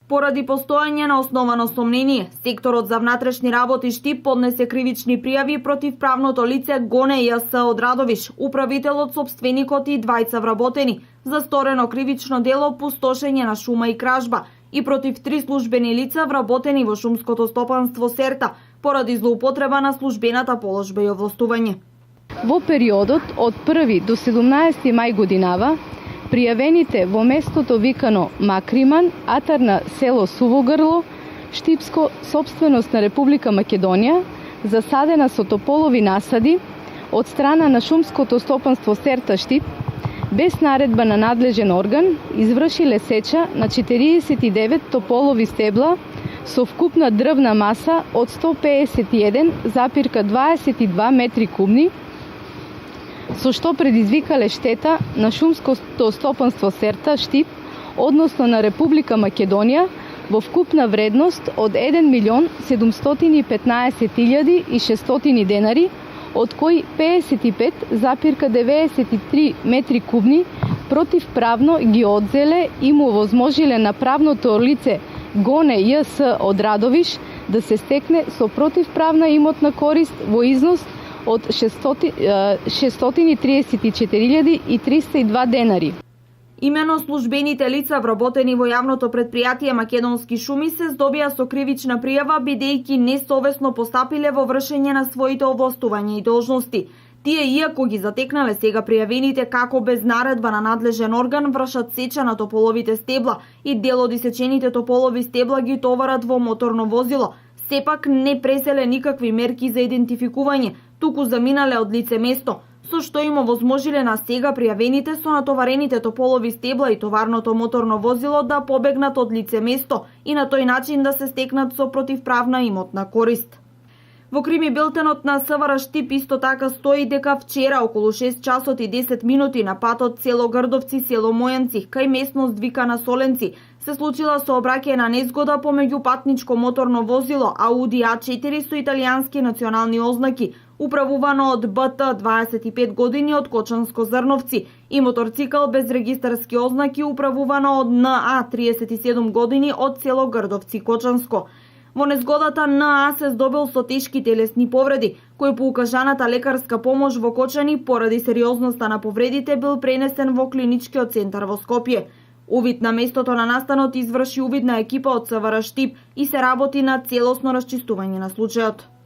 Поради постоење на основано сомнение, секторот за внатрешни работи Штип поднесе кривични пријави против правното лице Гоне Ј.С. Одрадовиш, управителот, сопственикот и двајца вработени, за сторено кривично дело пустошење на шума и кражба, и против 3 службени лица вработени во шумското стопанство Серта, поради злоупотреба на службената положба и овластување. Во периодот од 1 до 17 мај годинава, пријавените во местото викано Макриман, атар на село Сувогрло, Штипско, собственост на Република Македонија, засадена со тополови насади од страна на шумското стопанство Серта Штип, без наредба на надлежен орган, извршиле сеча на 49 тополови стебла со вкупна дрвна маса од 151,22 метри кубни, со што предизвикале штета на шумското стопанство Серта Штип, односно на Република Македонија, во вкупна вредност од 1.715.600 денари, од кои 55,93 метри кубни противправно ги одзеле и му возможиле на правното лице Гоне Ј.С. Одрадовиш да се стекне со противправна имотна корист во износ од 634.302 денари. Имено службените лица вработени во јавното предпријатие Македонски шуми се здобија со кривична пријава бидејќи несовесно постапиле во вршење на своите овластувања и должности. Тие, иако ги затекнале сега пријавените како без наредба на надлежен орган, вршат сеча на тополовите стебла и дел од исечените тополови стебла ги товарат во моторно возило. Сепак не преселе никакви мерки за идентификување, туку заминале од лице место, со што им овозможиле на сега пријавените со натоварените тополови стебла и товарното моторно возило да побегнат од лице место и на тој начин да се стекнат со противправна имотна корист. Во крими билтенот на СВР Штип исто така стои дека вчера околу 6 часот и 10 минути на патот село Грдовци, село Мојанци, кај местност викана Соленци, се случила сообраќајна незгода помеѓу патничко моторно возило Ауди А4 со италијански национални ознаки, управувано од БТ 25 години од Кочанско Зрновци, и моторцикл без регистарски ознаки управувано од НА 37 години од село Грдовци, Кочанско. Во незгодата НА се здобил со тешки телесни повреди, кој по укажаната лекарска помош во Кочани поради сериозноста на повредите бил пренесен во клиничкиот центар во Скопје. Увид на местото на настанот изврши увидна екипа од СВР Штип и се работи на целосно расчистување на случајот.